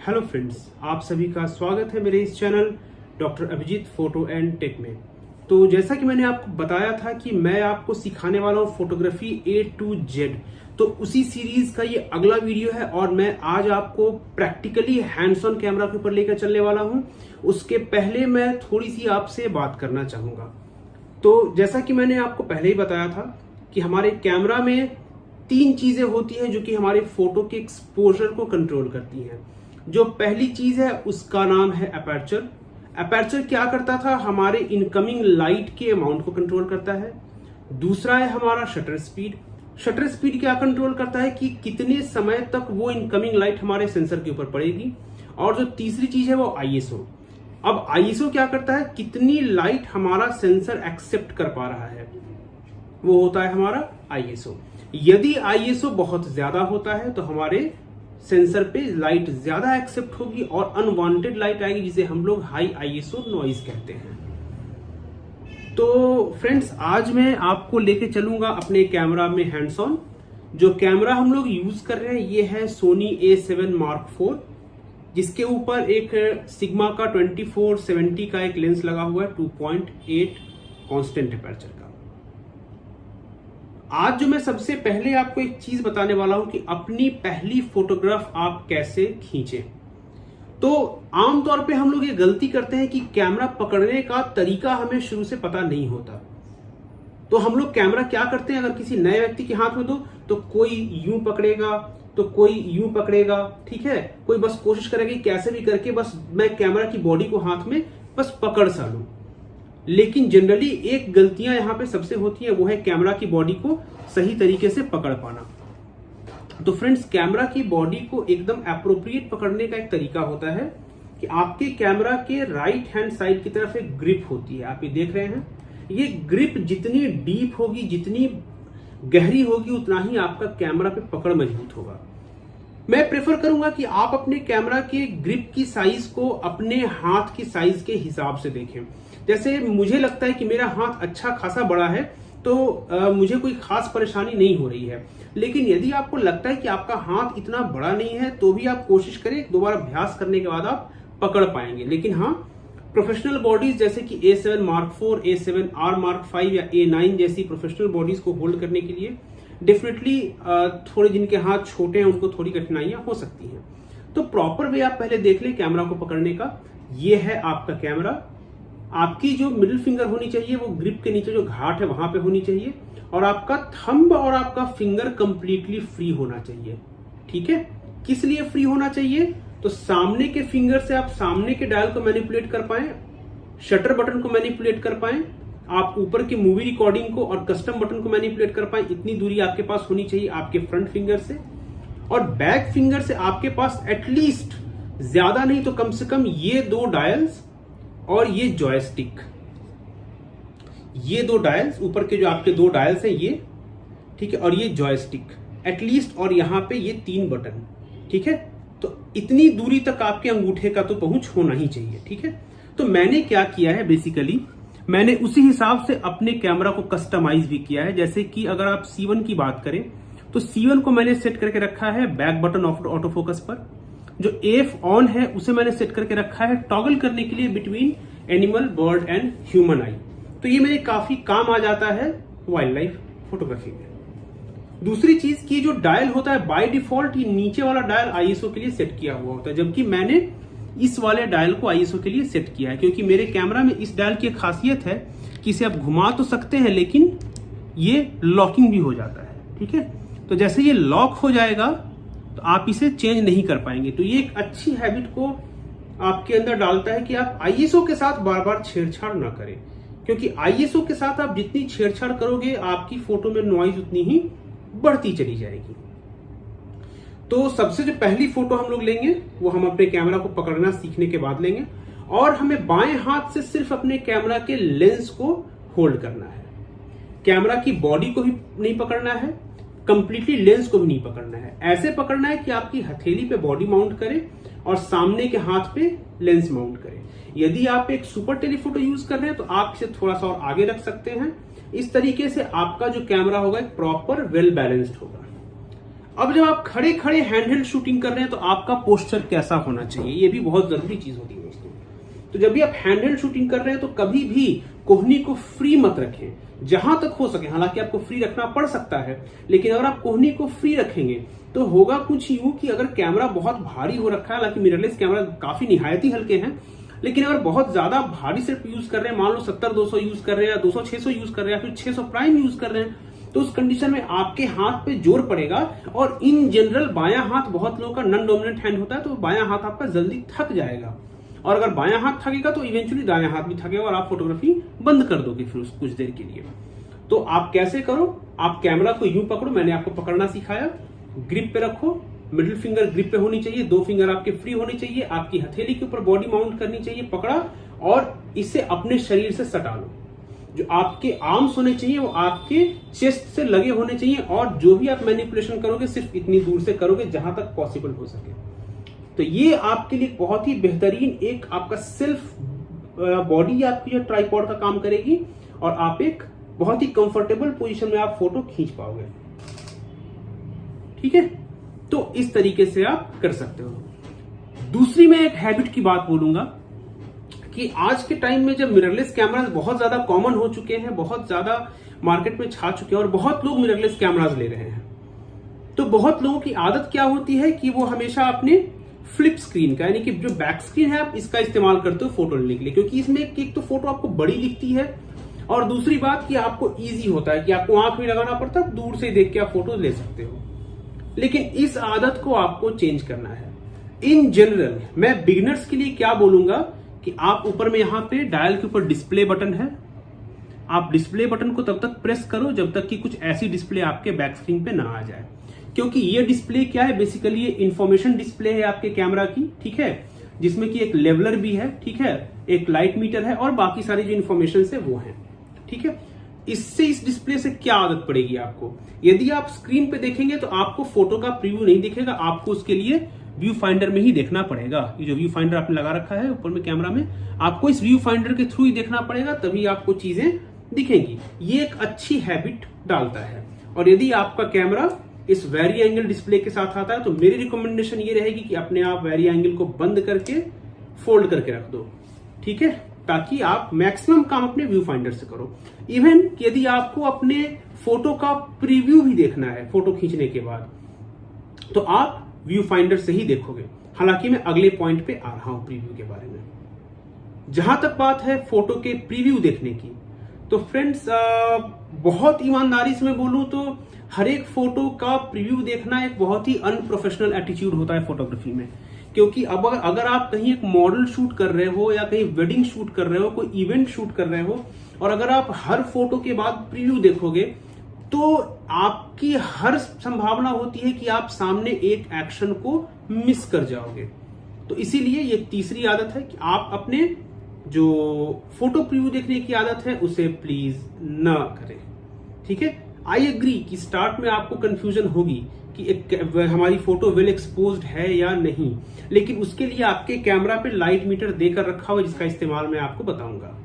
Hello friends, आप सभी का स्वागत है मेरे इस channel doctor Abhijit photo and tech में। तो जैसा कि मैंने आपको बताया था कि मैं आपको सिखाने वाला हूँ फोटोग्राफी A to Z, तो उसी सीरीज का ये अगला वीडियो है और मैं आज आपको प्रैक्टिकली हैंड्स ऑन कैमरा के ऊपर लेकर चलने वाला हूँ। उसके पहले मैं थोड़ी सी आपसे बात करना चाहूंगा। तो जैसा कि मैंने आपको पहले ही बताया था कि हमारे कैमरा में 3 चीजें होती हैं जो कि हमारे फोटो के एक्सपोजर को कंट्रोल करती हैं। जो पहली चीज है उसका नाम है अपर्चर। अपर्चर क्या करता था? हमारे इनकमिंग लाइट के अमाउंट को कंट्रोल करता है। दूसरा है हमारा शटर स्पीड। शटर स्पीड क्या कंट्रोल करता है कि कितने समय तक वो इनकमिंग लाइट हमारे सेंसर के ऊपर पड़ेगी। और जो तीसरी चीज है वो ISO। अब ISO क्या करता है? कितनी लाइट हमारा सेंसर एक्सेप्ट कर पा रहा है, वो होता है हमारा ISO। यदि ISO बहुत ज्यादा होता है तो हमारे सेंसर पे लाइट ज्यादा एक्सेप्ट होगी और अनवांटेड लाइट आएगी, जिसे हम लोग हाई ISO नॉइज कहते हैं। तो फ्रेंड्स, आज मैं आपको लेके चलूंगा अपने कैमरा में हैंड्स ऑन। जो कैमरा हम लोग यूज कर रहे हैं ये है Sony A7 Mark IV, जिसके ऊपर एक सिग्मा का 24-70 का एक लेंस लगा हुआ है 2.8 कांस्टेंट अपर्चर का। आज जो मैं सबसे पहले आपको एक चीज बताने वाला हूं कि अपनी पहली फोटोग्राफ आप कैसे खींचें। तो आमतौर पे हम लोग ये गलती करते हैं कि कैमरा पकड़ने का तरीका हमें शुरू से पता नहीं होता। तो हम लोग कैमरा क्या करते हैं, अगर किसी नए व्यक्ति के हाथ में दो तो कोई यूं पकड़ेगा तो कोई यूं पकड़ेगा, ठीक है। कोई बस कोशिश करेगा कि कैसे भी करके बस मैं कैमरा की बॉडी को हाथ में बस पकड़ सा लूं। लेकिन जनरली एक गलतियां यहां पे सबसे होती है, वो है कैमरा की बॉडी को सही तरीके से पकड़ पाना। तो फ्रेंड्स, कैमरा की बॉडी को एकदम एप्रोप्रिएट पकड़ने का एक तरीका होता है कि आपके कैमरा के राइट हैंड साइड की तरफ एक ग्रिप होती है, आप ये देख रहे हैं। ये ग्रिप जितनी डीप होगी, जितनी गहरी होगी, उतना ही आपका कैमरा पे पकड़ मजबूत होगा। मैं प्रेफर करूंगा कि आप अपने कैमरा के ग्रिप की साइज को अपने हाथ की साइज के हिसाब से देखें। जैसे मुझे लगता है कि मेरा हाथ अच्छा खासा बड़ा है तो मुझे कोई खास परेशानी नहीं हो रही है। लेकिन यदि आपको लगता है कि आपका हाथ इतना बड़ा नहीं है तो भी आप कोशिश करें, 2 बार अभ्यास करने के बाद आप पकड़ पाएंगे। लेकिन हाँ, प्रोफेशनल बॉडीज जैसे कि A7 Mark IV, A7R Mark V या A9 जैसी प्रोफेशनल बॉडीज को होल्ड करने के लिए डेफिनेटली थोड़े जिनके हाथ छोटे हैं उनको थोड़ी कठिनाइयां हो सकती हैं। तो प्रॉपर वे आप पहले देख लें कैमरा को पकड़ने का। ये है आपका कैमरा। आपकी जो मिडिल फिंगर होनी चाहिए वो ग्रिप के नीचे जो घाट है वहां पे होनी चाहिए, और आपका थंब और आपका फिंगर कंप्लीटली फ्री होना चाहिए, ठीक है। किस लिए फ्री होना चाहिए? तो सामने के फिंगर से आप सामने के डायल को मैनिपुलेट कर पाए, शटर बटन को मैनिपुलेट कर पाए, आप ऊपर की मूवी रिकॉर्डिंग को और कस्टम बटन को मैनिपुलेट कर पाए। इतनी दूरी आपके पास होनी चाहिए आपके फ्रंट फिंगर से, और बैक फिंगर से आपके पास एटलीस्ट ज्यादा नहीं तो कम से कम ये 2 डायल्स और ये जॉयस्टिक, ये 2 डायल्स, ऊपर के जो आपके 2 डायल्स हैं ये, ठीक है, और ये जॉयस्टिक एटलीस्ट, और यहां पे ये 3 बटन, ठीक है। तो इतनी दूरी तक आपके अंगूठे का तो पहुंच होना ही चाहिए, ठीक है। तो मैंने क्या किया है, बेसिकली मैंने उसी हिसाब से अपने कैमरा को कस्टमाइज भी किया है। जैसे कि अगर आप C1 की बात करें तो C1 को मैंने सेट करके रखा है बैक बटन ऑटो फोकस पर। जो AF ऑन है उसे मैंने सेट करके रखा है टॉगल करने के लिए between animal, bird and human आई। तो ये मेरे काफी काम आ जाता है वाइल्ड लाइफ फोटोग्राफी में। दूसरी चीज की जो डायल होता है बाय डिफॉल्ट ये नीचे वाला डायल ISO के लिए सेट किया हुआ होता है, जबकि मैंने इस वाले डायल को ISO के लिए सेट किया है, क्योंकि मेरे कैमरा में इस डायल की खासियत है कि इसे आप घुमा तो सकते हैं लेकिन ये लॉकिंग भी हो जाता है, ठीक है। तो जैसे ये लॉक हो जाएगा तो आप इसे चेंज नहीं कर पाएंगे। तो ये एक अच्छी हैबिट को आपके अंदर डालता है कि आप ISO के साथ बार बार छेड़छाड़ ना करें, क्योंकि ISO के साथ आप जितनी छेड़छाड़ करोगे आपकी फोटो में नॉइज उतनी ही बढ़ती चली जाएगी। तो सबसे जो पहली फोटो हम लोग लेंगे वो हम अपने कैमरा को पकड़ना सीखने के बाद लेंगे, और हमें बाएं हाथ से सिर्फ अपने कैमरा के लेंस को होल्ड करना है। कैमरा की बॉडी को भी नहीं पकड़ना है, कंप्लीटली लेंस को भी नहीं पकड़ना है। ऐसे पकड़ना है कि आपकी हथेली पे बॉडी माउंट करे और सामने के हाथ पे लेंस माउंट करे। यदि आप एक सुपर टेलीफोटो यूज कर रहे हैं तो आप इसे थोड़ा सा और आगे रख सकते हैं। इस तरीके से आपका जो कैमरा होगा एक प्रॉपर वेल बैलेंस्ड होगा। अब जब आप खड़े खड़े हैंडहेल्ड शूटिंग कर रहे हैं तो आपका पोस्चर कैसा होना चाहिए, ये भी बहुत जरूरी चीज होती है दोस्तों। तो जब भी आप हैंडहेल्ड शूटिंग कर रहे हैं तो कभी भी कोहनी को फ्री मत रखें, जहां तक हो सके। हालांकि आपको फ्री रखना पड़ सकता है, लेकिन अगर आप कोहनी को फ्री रखेंगे तो होगा कुछ यूं कि अगर कैमरा बहुत भारी हो रखा है, हालांकि मिररलेस कैमरा काफी निहायती हल्के हैं, लेकिन अगर बहुत ज्यादा भारी सेट यूज कर रहे हैं, मान लो 70-200 यूज कर रहे हैं या 200-600 यूज कर रहे हैं या फिर 600 प्राइम यूज कर रहे हैं, तो उस कंडीशन में आपके हाथ पे जोर पड़ेगा। और इन जनरल बायां हाथ बहुत लोगों का नॉन डोमिनेंट हैंड होता है, तो बायां हाथ आपका जल्दी थक जाएगा, और अगर बायां हाथ थकेगा तो इवेंचुअली दायां हाथ भी थकेगा और आप फोटोग्राफी बंद कर दोगे फिर कुछ देर के लिए। तो आप कैसे करो, आप कैमरा को यूं पकड़ो, मैंने आपको पकड़ना सिखाया, ग्रिप पे रखो, मिडिल फिंगर ग्रिप पे होनी चाहिए, 2 फिंगर आपके फ्री होने चाहिए, आपकी हथेली के ऊपर बॉडी माउंट करनी चाहिए पकड़ा, और इसे अपने शरीर से सटा लो। जो आपके आर्म्स होने चाहिए वो आपके चेस्ट से लगे होने चाहिए, और जो भी आप मैनिपुलेशन करोगे सिर्फ इतनी दूर से करोगे जहां तक पॉसिबल हो सके। तो ये आपके लिए बहुत ही बेहतरीन एक आपका सेल्फ बॉडी आपकी जो ट्राइपॉड का काम करेगी, और आप एक बहुत ही कंफर्टेबल पोजीशन में आप फोटो खींच पाओगे। ठीक है, तो इस तरीके से आप कर सकते हो। दूसरी मैं एक हैबिट की बात बोलूंगा कि आज के टाइम में जब मिररलेस कैमरास बहुत ज्यादा कॉमन हो चुके हैं, बहुत ज्यादा मार्केट में छा चुके हैं और बहुत लोग मिररलेस कैमरास ले रहे हैं, तो बहुत लोगों की आदत क्या होती है कि वो हमेशा अपने फ्लिप स्क्रीन का, यानी कि जो बैक स्क्रीन है आप इसका इस्तेमाल करते हो फोटो लेने के लिए, क्योंकि इसमें एक तो फोटो आपको बड़ी दिखती है, और दूसरी बात कि आपको इजी होता है कि आपको आंख भी लगाना पड़ता है, दूर से देख के आप फोटो ले सकते हो। लेकिन इस आदत को आपको चेंज करना है। इन जनरल मैं बिगिनर्स के लिए क्या बोलूंगा कि आप ऊपर में यहां पे डायल के ऊपर डिस्प्ले बटन है, आप डिस्प्ले बटन को तब तक प्रेस करो जब तक कि कुछ ऐसी डिस्प्ले आपके बैक स्क्रीन पे ना आ जाए, क्योंकि ये डिस्प्ले क्या है, बेसिकली ये इंफॉर्मेशन डिस्प्ले है आपके कैमरा की, ठीक है, जिसमें कि एक लेवलर भी है, ठीक है, एक लाइट मीटर है और बाकी सारी जो इंफॉर्मेशन है वो है। ठीक है, इससे इस डिस्प्ले से क्या आदत पड़ेगी आपको, यदि आप स्क्रीन पे देखेंगे तो आपको फोटो का प्रीव्यू नहीं दिखेगा, आपको उसके लिए व्यू फाइंडर में ही देखना पड़ेगा। ये जो व्यू फाइंडर आपने लगा रखा है ऊपर में कैमरा में, आपको इस व्यू फाइंडर के थ्रू ही देखना पड़ेगा, तभी आपको चीजें दिखेंगी। ये एक अच्छी हैबिट डालता है। और यदि आपका कैमरा इस वेरी एंगल डिस्प्ले के साथ आता है तो मेरी रिकमेंडेशन ये रहेगी कि अपने आप वेरी एंगल को बंद करके फोल्ड करके रख दो, ठीक है, ताकि आप मैक्सिमम काम अपने व्यू फाइंडर से करो। इवन यदि आपको अपने फोटो का प्रीव्यू भी देखना है फोटो खींचने के बाद, तो आप व्यू फाइंडर से ही देखोगे। हालांकि मैं अगले पॉइंट पे आ रहा हूं प्रीव्यू के बारे में। जहां तक बात है फोटो के प्रीव्यू देखने की, तो फ्रेंड्स बहुत ईमानदारी से मैं बोलूं तो हर एक फोटो का प्रीव्यू देखना एक बहुत ही अनप्रोफेशनल एटीट्यूड होता है फोटोग्राफी में। क्योंकि अब अगर आप कहीं एक मॉडल शूट कर रहे हो या कहीं वेडिंग शूट कर रहे हो, कोई इवेंट शूट कर रहे हो, और अगर आप हर फोटो के बाद प्रीव्यू देखोगे तो आपकी हर संभावना होती है कि आप सामने एक एक्शन को मिस कर जाओगे। तो इसीलिए ये तीसरी आदत है कि आप अपने जो फोटो प्रीव्यू देखने की आदत है उसे प्लीज न करें। ठीक है, आई एग्री कि स्टार्ट में आपको कंफ्यूजन होगी कि हमारी फोटो वेल एक्सपोज्ड है या नहीं, लेकिन उसके लिए आपके कैमरा पे लाइट मीटर देकर रखा हुआ जिसका इस्तेमाल मैं आपको बताऊंगा।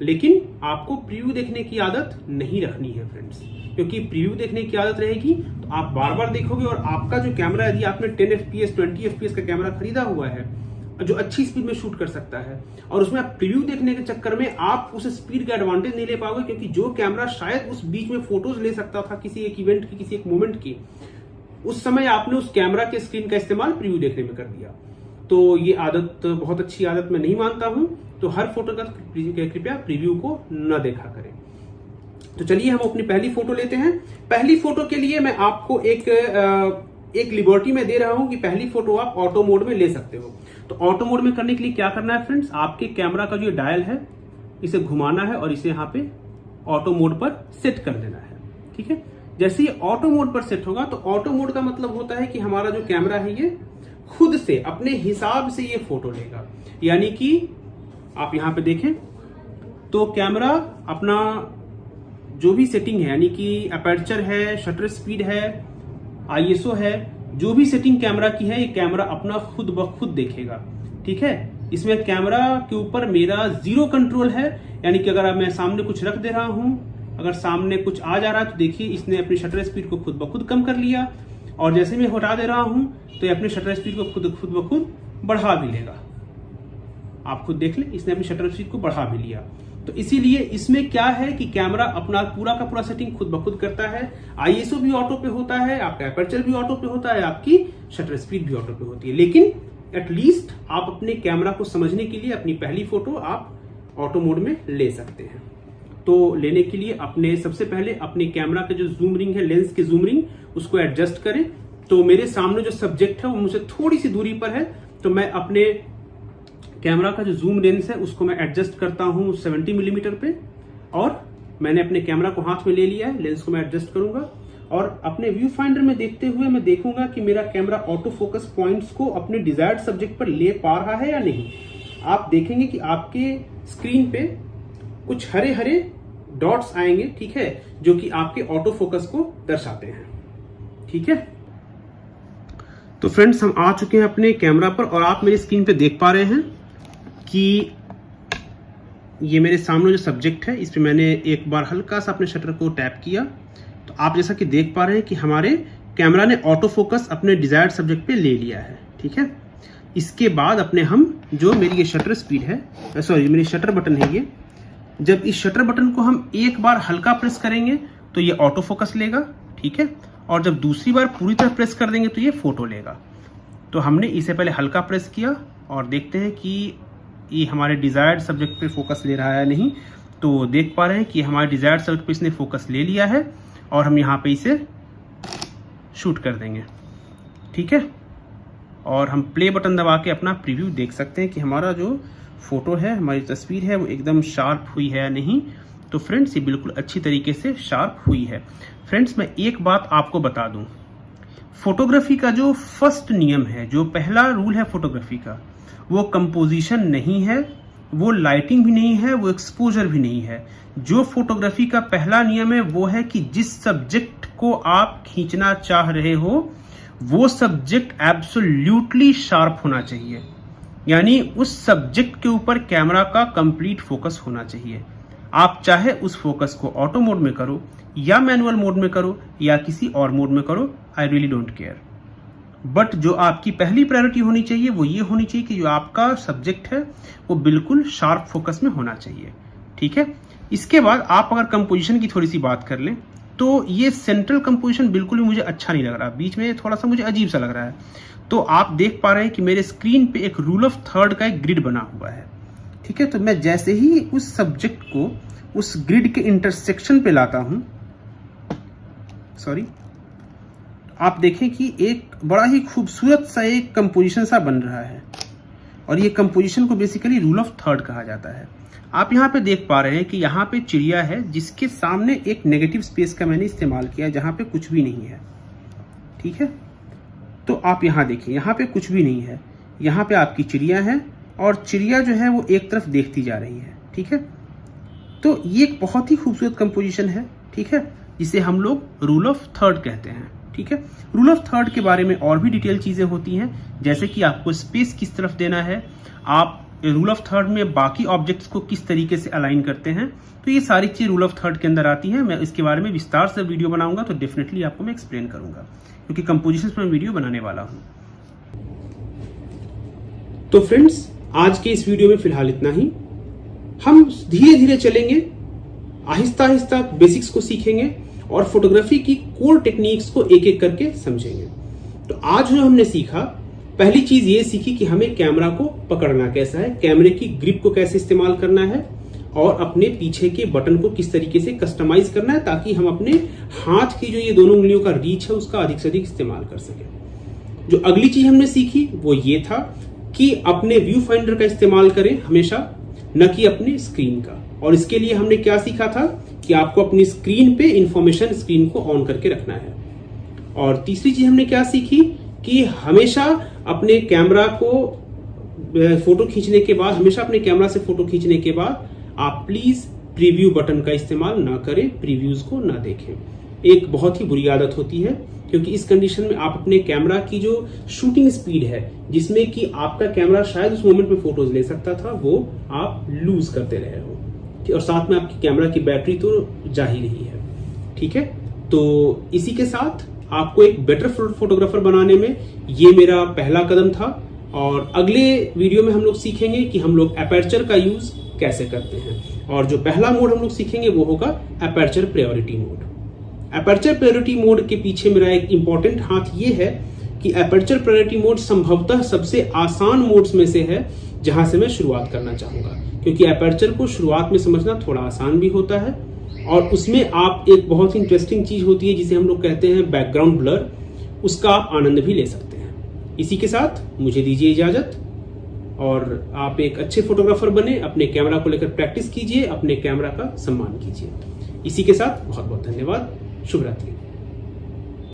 लेकिन आपको प्रीव्यू देखने की आदत नहीं रखनी है फ्रेंड्स, क्योंकि प्रीव्यू देखने की आदत रहेगी तो आप बार बार देखोगे और आपका जो कैमरा, यदि आपने 10 FPS 20 FPS का कैमरा खरीदा हुआ है जो अच्छी स्पीड में शूट कर सकता है, और उसमें आप प्रीव्यू देखने के चक्कर में आप उस स्पीड का एडवांटेज नहीं ले पाओगे, क्योंकि जो कैमरा शायद उस बीच में फोटोज ले सकता था किसी एक इवेंट की, किसी एक मोमेंट की, उस समय आपने उस कैमरा के स्क्रीन का इस्तेमाल प्रीव्यू देखने में कर दिया। तो ये आदत बहुत अच्छी आदत मैं नहीं मानता हूं। तो हर फोटो का कृपया प्रीव्यू को न देखा करें। तो चलिए हम अपनी पहली फोटो लेते हैं। पहली फोटो के लिए मैं आपको एक लिबर्टी में दे रहा हूं कि पहली फोटो आप ऑटो मोड में ले सकते हो। तो ऑटो मोड में करने के लिए क्या करना है फ्रेंड्स, आपके कैमरा का जो डायल है इसे घुमाना है और इसे यहाँ पे ऑटो मोड पर सेट कर देना है। ठीक है, जैसे ये ऑटो मोड पर सेट होगा तो ऑटो मोड का मतलब होता है कि हमारा जो कैमरा है ये खुद से अपने हिसाब से ये फोटो लेगा। यानी कि आप यहां पे देखें तो कैमरा अपना जो भी सेटिंग है, यानी कि अपर्चर है, शटर स्पीड है, ISO है, जो भी सेटिंग कैमरा की है ये कैमरा अपना खुद ब खुद देखेगा। ठीक है, इसमें कैमरा के ऊपर मेरा 0 कंट्रोल है, यानी कि अगर मैं सामने कुछ रख दे रहा हूं, अगर सामने कुछ आ जा रहा है तो देखिए इसने अपनी शटर स्पीड को खुद ब खुद कम कर लिया। और जैसे मैं हटा दे रहा हूं तो ये अपने शटर स्पीड को खुद ब खुद बढ़ा भी लेगा। आप खुद देख ले, इसने अपनी शटर स्पीड को बढ़ा भी लिया। तो इसीलिए इसमें क्या है कि कैमरा अपना पूरा का पूरा सेटिंग खुद ब खुद करता है। आईएसओ भी ऑटो पे होता है, आपका एपर्चर भी ऑटो पे होता है, आपकी शटर स्पीड भी ऑटो पे होती है। लेकिन एटलीस्ट आप अपने कैमरा को समझने के लिए अपनी पहली फोटो आप ऑटो मोड में ले सकते हैं। तो लेने के लिए अपने सबसे पहले अपने कैमरा का जो जूम रिंग है, लेंस की जूम रिंग, उसको एडजस्ट करें। तो मेरे सामने जो सब्जेक्ट है वो मुझसे थोड़ी सी दूरी पर है, तो मैं अपने कैमरा का जो जूम लेंस है उसको मैं एडजस्ट करता हूं 70 मिलीमीटर पे, और मैंने अपने कैमरा को हाथ में ले लिया है। लेंस को मैं एडजस्ट करूंगा और अपने व्यू फाइंडर में देखते हुए मैं देखूंगा कि मेरा कैमरा ऑटो फोकस पॉइंट्स को अपने डिजायर्ड सब्जेक्ट पर ले पा रहा है या नहीं। आप देखेंगे कि आपके स्क्रीन पे कुछ हरे हरे डॉट्स आएंगे, ठीक है, जो कि आपके ऑटो फोकस को दर्शाते हैं। ठीक है, तो फ्रेंड्स हम आ चुके हैं अपने कैमरा पर और आप मेरी स्क्रीन पे देख पा रहे हैं कि ये मेरे सामने जो सब्जेक्ट है इस पे मैंने एक बार हल्का सा अपने शटर को टैप किया, तो आप जैसा कि देख पा रहे हैं कि हमारे कैमरा ने ऑटो फोकस अपने डिजायर्ड सब्जेक्ट पे ले लिया है। ठीक है, इसके बाद अपने हम जो मेरी ये शटर स्पीड है, सॉरी मेरी शटर बटन है ये, जब इस शटर बटन को हम एक बार हल्का प्रेस करेंगे तो ये ऑटो फोकस लेगा। ठीक है, और जब दूसरी बार पूरी तरह प्रेस कर देंगे तो ये फोटो लेगा। तो हमने इसे पहले हल्का प्रेस किया और देखते हैं कि ये हमारे डिजायर्ड सब्जेक्ट पे फोकस ले रहा है नहीं। तो देख पा रहे हैं कि हमारे डिजायर्ड सब्जेक्ट पे इसने फोकस ले लिया है और हम यहाँ पे इसे शूट कर देंगे। ठीक है, और हम प्ले बटन दबा के अपना प्रीव्यू देख सकते हैं कि हमारा जो फोटो है, हमारी तस्वीर है, वो एकदम शार्प हुई है या नहीं। तो फ्रेंड्स ये बिल्कुल अच्छी तरीके से शार्प हुई है। फ्रेंड्स मैं एक बात आपको बता दूं, फोटोग्राफी का जो फर्स्ट नियम है, जो पहला रूल है फोटोग्राफी का, वो कंपोजिशन नहीं है, वो लाइटिंग भी नहीं है, वो एक्सपोजर भी नहीं है। जो फोटोग्राफी का पहला नियम है वो है कि जिस सब्जेक्ट को आप खींचना चाह रहे हो वो सब्जेक्ट एब्सोल्यूटली शार्प होना चाहिए, यानी उस सब्जेक्ट के ऊपर कैमरा का कंप्लीट फोकस होना चाहिए। आप चाहे उस फोकस को ऑटो मोड में करो या मैनुअल मोड में करो या किसी और मोड में करो, I really don't care. But जो आपकी पहली प्रायोरिटी होनी चाहिए वो ये होनी चाहिए कि जो आपका सब्जेक्ट है वो बिल्कुल शार्प फोकस में होना चाहिए। ठीक है, इसके बाद आप अगर कंपोजिशन की थोड़ी सी बात कर लें तो ये सेंट्रल कंपोजिशन बिल्कुल भी मुझे अच्छा नहीं लग रहा, बीच में थोड़ा सा मुझे अजीब सा लग रहा है। तो आप देख पा रहे हैं कि मेरे स्क्रीन पे एक रूल ऑफ थर्ड का एक ग्रिड बना हुआ है। ठीक है, तो मैं जैसे ही उस सब्जेक्ट को उस ग्रिड के इंटरसेक्शन पे लाता हूं, सॉरी, आप देखें कि एक बड़ा ही खूबसूरत सा एक कंपोजिशन सा बन रहा है और ये कंपोजिशन को बेसिकली रूल ऑफ थर्ड कहा जाता है। आप यहाँ पे देख पा रहे हैं कि यहाँ पे चिड़िया है जिसके सामने एक नेगेटिव स्पेस का मैंने इस्तेमाल किया, जहाँ पे कुछ भी नहीं है। ठीक है, तो आप यहाँ देखिए, यहाँ पे कुछ भी नहीं है, यहाँ पे आपकी चिड़िया है और चिड़िया जो है वो एक तरफ देखती जा रही है। ठीक है, तो ये एक बहुत ही खूबसूरत कंपोजिशन है। ठीक है, जिसे हम लोग रूल ऑफ थर्ड कहते हैं। ठीक है, रूल ऑफ थर्ड के बारे में और भी डिटेल चीजें होती हैं, जैसे कि आपको स्पेस किस तरफ देना है, आप रूल ऑफ थर्ड में बाकी ऑब्जेक्ट्स को किस तरीके से अलाइन करते हैं। तो ये सारी चीज रूल ऑफ थर्ड के अंदर आती हैं। मैं इसके बारे में विस्तार से वीडियो बनाऊंगा तो डेफिनेटली आपको मैं एक्सप्लेन करूंगा, क्योंकि कंपोजिशन पर वीडियो बनाने वाला हूं। तो फ्रेंड्स आज के इस वीडियो में फिलहाल इतना ही। हम धीरे धीरे चलेंगे, आहिस्ता आहिस्ता बेसिक्स को सीखेंगे और फोटोग्राफी की कोर टेक्निक्स को एक एक करके समझेंगे। तो आज जो हमने सीखा, पहली चीज ये सीखी कि हमें कैमरा को पकड़ना कैसा है, कैमरे की ग्रिप को कैसे इस्तेमाल करना है और अपने पीछे के बटन को किस तरीके से कस्टमाइज करना है ताकि हम अपने हाथ की जो ये दोनों उंगलियों का रीच है उसका अधिक से अधिक इस्तेमाल कर सकें। जो अगली चीज हमने सीखी वो ये था कि अपने व्यू फाइंडर का इस्तेमाल करें हमेशा, न कि अपने स्क्रीन का। और इसके लिए हमने क्या सीखा था कि आपको अपनी स्क्रीन पे इंफॉर्मेशन स्क्रीन को ऑन करके रखना है। और तीसरी चीज हमने क्या सीखी कि हमेशा अपने कैमरा को फोटो खींचने के बाद, हमेशा अपने कैमरा से फोटो खींचने के बाद आप प्लीज प्रीव्यू बटन का इस्तेमाल ना करें, प्रीव्यूज को ना देखें। एक बहुत ही बुरी आदत होती है, क्योंकि इस कंडीशन में आप अपने कैमरा की जो शूटिंग स्पीड है, जिसमें कि आपका कैमरा शायद उस मोमेंट में फोटोज ले सकता था, वो आप लूज करते रहे हो और साथ में आपकी कैमरा की बैटरी तो जा ही रही है। ठीक है, तो इसी के साथ आपको एक बेटर फोटोग्राफर बनाने में ये मेरा पहला कदम था। और अगले वीडियो में हम लोग सीखेंगे कि हम लोग एपर्चर का यूज कैसे करते हैं। और जो पहला मोड हम लोग सीखेंगे वो होगा aperture priority mode. Aperture priority mode के पीछे मेरा एक इंपॉर्टेंट हाथ ये है कि एपर्चर प्रायोरिटी मोड संभवतः सबसे आसान मोड्स में से है जहां से मैं शुरुआत करना चाहूंगा, क्योंकि एपर्चर को शुरुआत में समझना थोड़ा आसान भी होता है और उसमें आप एक बहुत ही इंटरेस्टिंग चीज होती है जिसे हम लोग कहते हैं बैकग्राउंड ब्लर, उसका आप आनंद भी ले सकते हैं। इसी के साथ मुझे दीजिए इजाजत और आप एक अच्छे फोटोग्राफर बने, अपने कैमरा को लेकर प्रैक्टिस कीजिए, अपने कैमरा का सम्मान कीजिए। इसी के साथ बहुत बहुत धन्यवाद। शुभ रात्रि।